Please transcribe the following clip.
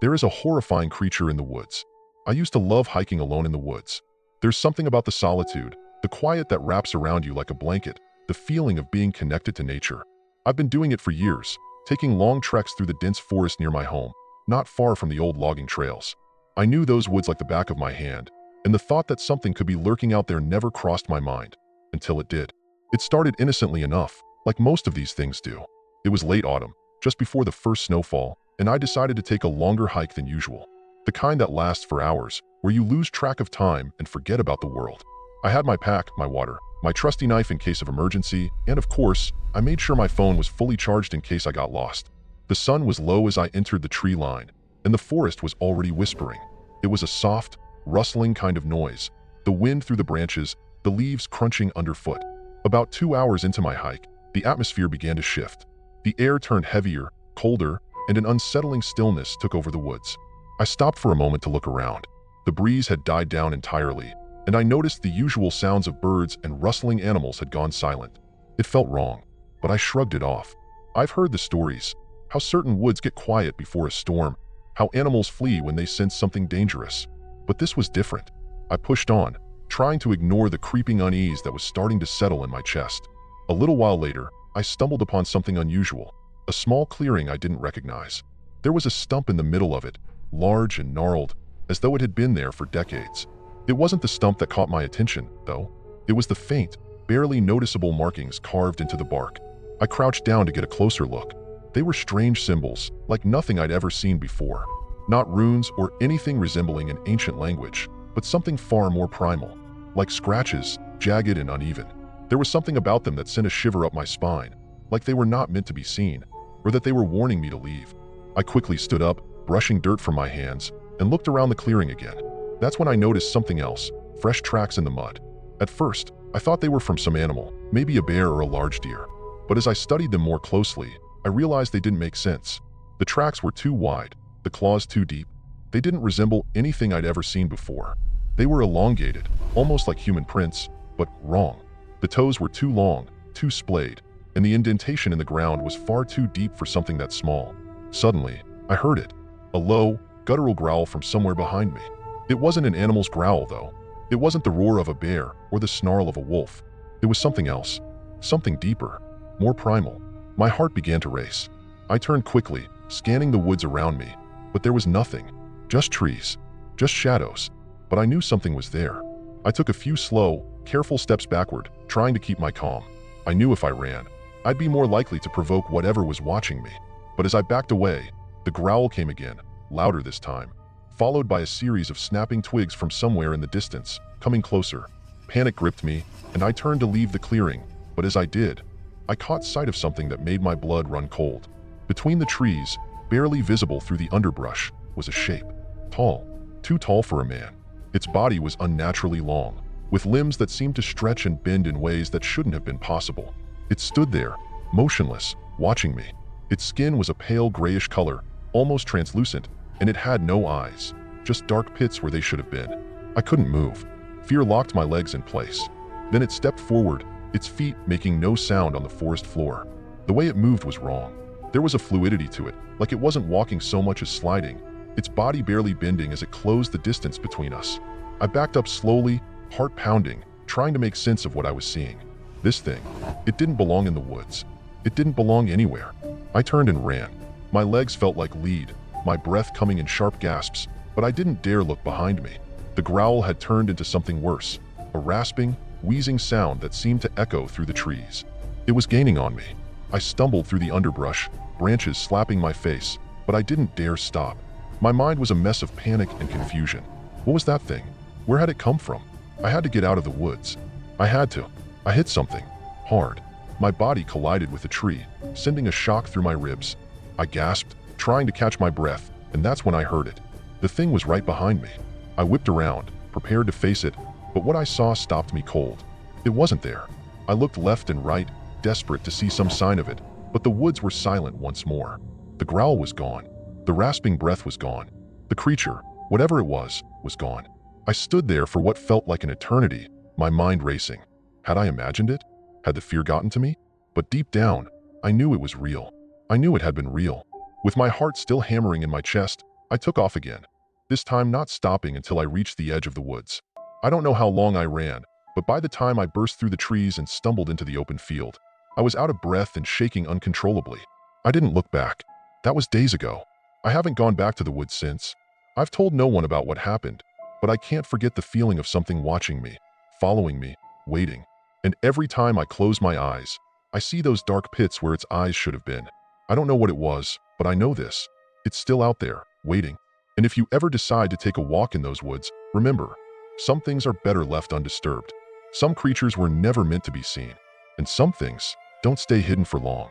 There is a horrifying creature in the woods. I used to love hiking alone in the woods. There's something about the solitude, the quiet that wraps around you like a blanket, the feeling of being connected to nature. I've been doing it for years, taking long treks through the dense forest near my home, not far from the old logging trails. I knew those woods like the back of my hand, and the thought that something could be lurking out there never crossed my mind, until it did. It started innocently enough, like most of these things do. It was late autumn, just before the first snowfall, and I decided to take a longer hike than usual. The kind that lasts for hours, where you lose track of time and forget about the world. I had my pack, my water, my trusty knife in case of emergency, and of course, I made sure my phone was fully charged in case I got lost. The sun was low as I entered the tree line, and the forest was already whispering. It was a soft, rustling kind of noise, the wind through the branches, the leaves crunching underfoot. About 2 hours into my hike, the atmosphere began to shift. The air turned heavier, colder, and an unsettling stillness took over the woods. I stopped for a moment to look around. The breeze had died down entirely, and I noticed the usual sounds of birds and rustling animals had gone silent. It felt wrong, but I shrugged it off. I've heard the stories, how certain woods get quiet before a storm, how animals flee when they sense something dangerous. But this was different. I pushed on, trying to ignore the creeping unease that was starting to settle in my chest. A little while later, I stumbled upon something unusual, a small clearing I didn't recognize. There was a stump in the middle of it, large and gnarled, as though it had been there for decades. It wasn't the stump that caught my attention, though. It was the faint, barely noticeable markings carved into the bark. I crouched down to get a closer look. They were strange symbols, like nothing I'd ever seen before. Not runes or anything resembling an ancient language, but something far more primal, like scratches, jagged and uneven. There was something about them that sent a shiver up my spine, like they were not meant to be seen, or that they were warning me to leave. I quickly stood up, brushing dirt from my hands, and looked around the clearing again. That's when I noticed something else, fresh tracks in the mud. At first, I thought they were from some animal, maybe a bear or a large deer. But as I studied them more closely, I realized they didn't make sense. The tracks were too wide, the claws too deep. They didn't resemble anything I'd ever seen before. They were elongated, almost like human prints, but wrong. The toes were too long, too splayed, and the indentation in the ground was far too deep for something that small. Suddenly, I heard it, a low, guttural growl from somewhere behind me. It wasn't an animal's growl, though. It wasn't the roar of a bear or the snarl of a wolf. It was something else, something deeper, more primal. My heart began to race. I turned quickly, scanning the woods around me, but there was nothing. Just trees, just shadows. But I knew something was there. I took a few slow, careful steps backward, trying to keep my calm. I knew if I ran, I'd be more likely to provoke whatever was watching me. But as I backed away, the growl came again, louder this time, followed by a series of snapping twigs from somewhere in the distance, coming closer. Panic gripped me, and I turned to leave the clearing, but as I did, I caught sight of something that made my blood run cold. Between the trees, barely visible through the underbrush, was a shape. Tall, too tall for a man. Its body was unnaturally long, with limbs that seemed to stretch and bend in ways that shouldn't have been possible. It stood there, motionless, watching me. Its skin was a pale grayish color, almost translucent, and it had no eyes, just dark pits where they should have been. I couldn't move. Fear locked my legs in place. Then it stepped forward, its feet making no sound on the forest floor. The way it moved was wrong. There was a fluidity to it, like it wasn't walking so much as sliding, its body barely bending as it closed the distance between us. I backed up slowly, heart pounding, trying to make sense of what I was seeing. This thing, it didn't belong in the woods. It didn't belong anywhere. I turned and ran. My legs felt like lead, my breath coming in sharp gasps, but I didn't dare look behind me. The growl had turned into something worse, a rasping, wheezing sound that seemed to echo through the trees. It was gaining on me. I stumbled through the underbrush, branches slapping my face, but I didn't dare stop. My mind was a mess of panic and confusion. What was that thing? Where had it come from? I had to get out of the woods. I had to. I hit something. Hard. My body collided with a tree, sending a shock through my ribs. I gasped, trying to catch my breath, and that's when I heard it. The thing was right behind me. I whipped around, prepared to face it, but what I saw stopped me cold. It wasn't there. I looked left and right, desperate to see some sign of it, but the woods were silent once more. The growl was gone. The rasping breath was gone. The creature, whatever it was gone. I stood there for what felt like an eternity, my mind racing. Had I imagined it? Had the fear gotten to me? But deep down, I knew it was real. I knew it had been real. With my heart still hammering in my chest, I took off again, this time not stopping until I reached the edge of the woods. I don't know how long I ran, but by the time I burst through the trees and stumbled into the open field, I was out of breath and shaking uncontrollably. I didn't look back. That was days ago. I haven't gone back to the woods since. I've told no one about what happened, but I can't forget the feeling of something watching me, following me, waiting. And every time I close my eyes, I see those dark pits where its eyes should have been. I don't know what it was, but I know this. It's still out there, waiting. And if you ever decide to take a walk in those woods, remember, some things are better left undisturbed. Some creatures were never meant to be seen, and some things don't stay hidden for long.